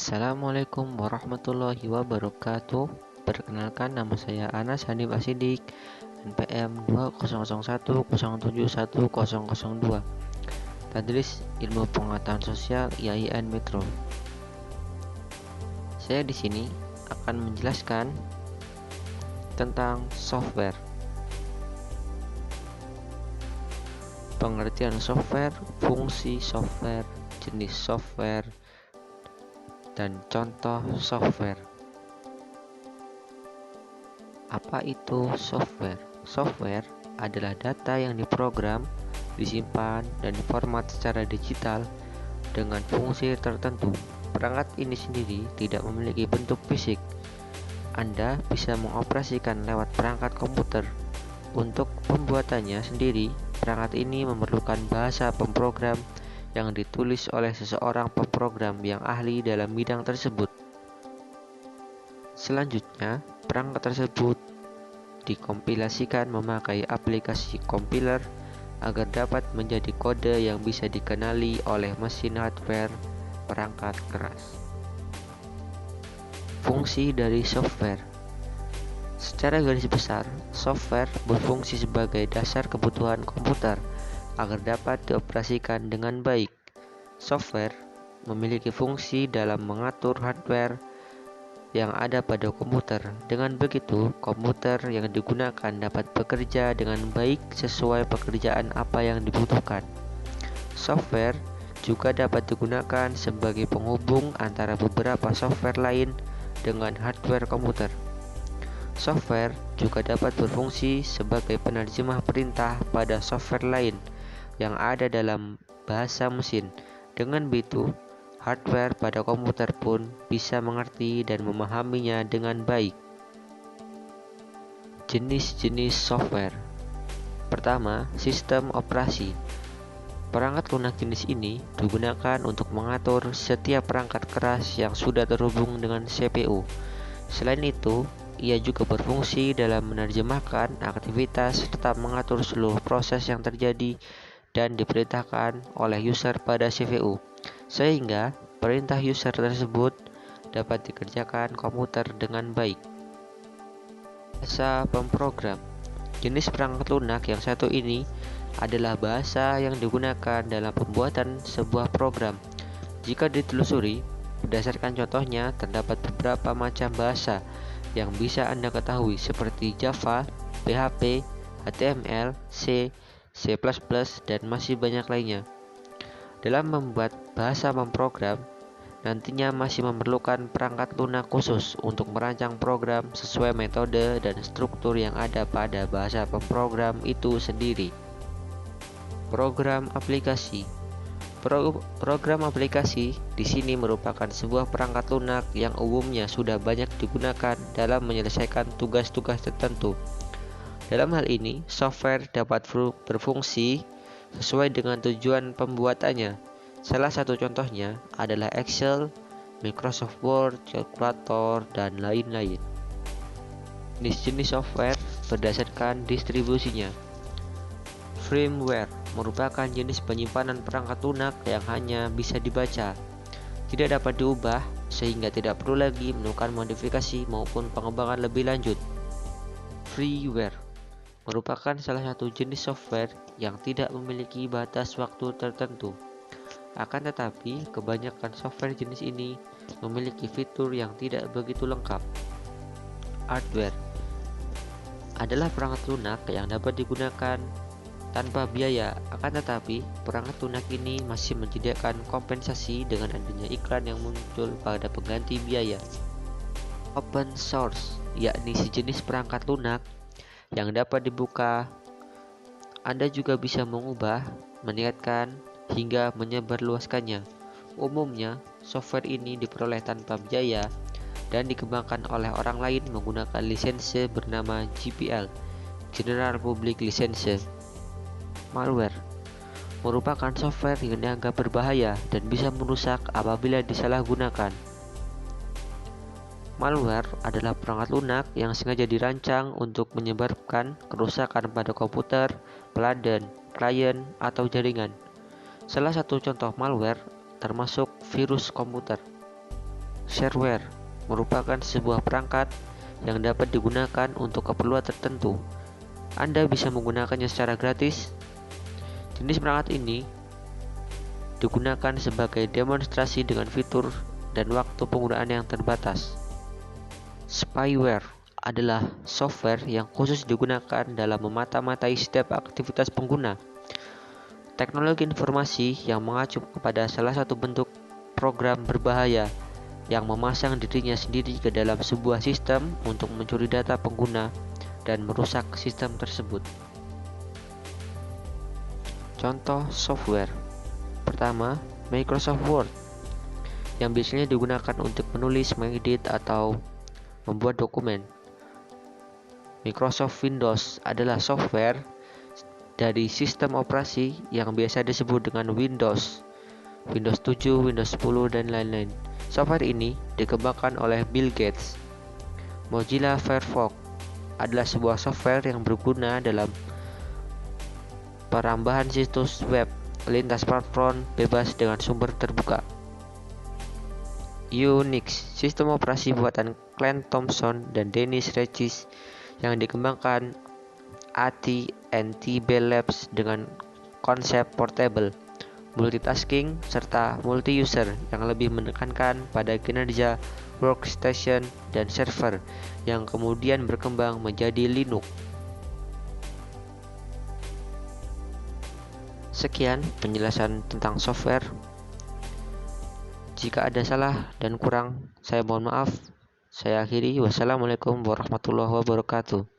Assalamualaikum warahmatullahi wabarakatuh. Perkenalkan, nama saya Anas Hanif Asidik, NPM 2001071002, Tadris Ilmu Pengetahuan Sosial IAIN Metro. Saya di sini akan menjelaskan tentang software. Pengertian software, fungsi software, jenis software, dan contoh software. Apa itu software? Software adalah data yang diprogram, disimpan, dan diformat secara digital dengan fungsi tertentu. Perangkat ini sendiri tidak memiliki bentuk fisik. Anda bisa mengoperasikan lewat perangkat komputer. Untuk pembuatannya sendiri, perangkat ini memerlukan bahasa pemrogram yang ditulis oleh seseorang pemrogram yang ahli dalam bidang tersebut. Selanjutnya, perangkat tersebut dikompilasikan memakai aplikasi compiler agar dapat menjadi kode yang bisa dikenali oleh mesin hardware perangkat keras. Fungsi dari software. Secara garis besar, software berfungsi sebagai dasar kebutuhan komputer agar dapat dioperasikan dengan baik. Software memiliki fungsi dalam mengatur hardware yang ada pada komputer. Dengan begitu, komputer yang digunakan dapat bekerja dengan baik sesuai pekerjaan apa yang dibutuhkan. Software juga dapat digunakan sebagai penghubung antara beberapa software lain dengan hardware komputer. Software juga dapat berfungsi sebagai penerjemah perintah pada software lain yang ada dalam bahasa mesin. Dengan begitu, hardware pada komputer pun bisa mengerti dan memahaminya dengan baik. Jenis-jenis software. Pertama, sistem operasi. Perangkat lunak jenis ini digunakan untuk mengatur setiap perangkat keras yang sudah terhubung dengan CPU. Selain itu, ia juga berfungsi dalam menerjemahkan aktivitas serta mengatur seluruh proses yang terjadi dan diperintahkan oleh user pada CPU, sehingga perintah user tersebut dapat dikerjakan komputer dengan baik. Bahasa pemrogram. Jenis perangkat lunak yang satu ini adalah bahasa yang digunakan dalam pembuatan sebuah program. Jika ditelusuri, berdasarkan contohnya, terdapat beberapa macam bahasa yang bisa Anda ketahui seperti Java, PHP, HTML, C, C++, dan masih banyak lainnya. Dalam membuat bahasa pemrogram, nantinya masih memerlukan perangkat lunak khusus untuk merancang program sesuai metode dan struktur yang ada pada bahasa pemrogram itu sendiri. Program aplikasi. Program aplikasi di sini merupakan sebuah perangkat lunak yang umumnya sudah banyak digunakan dalam menyelesaikan tugas-tugas tertentu. Dalam hal ini, software dapat berfungsi sesuai dengan tujuan pembuatannya. Salah satu contohnya adalah Excel, Microsoft Word, kalkulator, dan lain-lain. Jenis-jenis software berdasarkan distribusinya. Firmware merupakan jenis penyimpanan perangkat lunak yang hanya bisa dibaca, tidak dapat diubah, sehingga tidak perlu lagi melakukan modifikasi maupun pengembangan lebih lanjut. Freeware merupakan salah satu jenis software yang tidak memiliki batas waktu tertentu. Akan tetapi, kebanyakan software jenis ini memiliki fitur yang tidak begitu lengkap. Hardware adalah perangkat lunak yang dapat digunakan tanpa biaya, akan tetapi perangkat lunak ini masih menyediakan kompensasi dengan adanya iklan yang muncul pada pengganti biaya. Open source, yakni sejenis perangkat lunak yang dapat dibuka. Anda juga bisa mengubah, meningkatkan, hingga menyebarluaskannya. Umumnya, software ini diperoleh tanpa biaya dan dikembangkan oleh orang lain menggunakan lisensi bernama GPL, General Public License. Malware merupakan software yang dianggap berbahaya dan bisa merusak apabila disalahgunakan. Malware adalah perangkat lunak yang sengaja dirancang untuk menyebabkan kerusakan pada komputer, peladen, klien, atau jaringan. Salah satu contoh malware termasuk virus komputer. Shareware merupakan sebuah perangkat yang dapat digunakan untuk keperluan tertentu. Anda bisa menggunakannya secara gratis. Jenis perangkat ini digunakan sebagai demonstrasi dengan fitur dan waktu penggunaan yang terbatas. Spyware adalah software yang khusus digunakan dalam memata-matai setiap aktivitas pengguna. Teknologi informasi yang mengacu kepada salah satu bentuk program berbahaya yang memasang dirinya sendiri ke dalam sebuah sistem untuk mencuri data pengguna dan merusak sistem tersebut. Contoh software. Pertama, Microsoft Word yang biasanya digunakan untuk menulis, mengedit, atau membuat dokumen. Microsoft Windows adalah software dari sistem operasi yang biasa disebut dengan Windows 7, Windows 10, dan lain-lain. Software ini dikembangkan oleh Bill Gates. Mozilla Firefox adalah sebuah software yang berguna dalam perambahan situs web lintas platform bebas dengan sumber terbuka. Unix, sistem operasi buatan Clark Thompson dan Dennis Ritchie yang dikembangkan AT&T Bell Labs dengan konsep portable, multitasking, serta multi-user yang lebih menekankan pada kinerja workstation dan server yang kemudian berkembang menjadi Linux. Sekian penjelasan tentang software. Jika ada salah dan kurang, saya mohon maaf. Saya akhiri. Wassalamualaikum warahmatullahi wabarakatuh.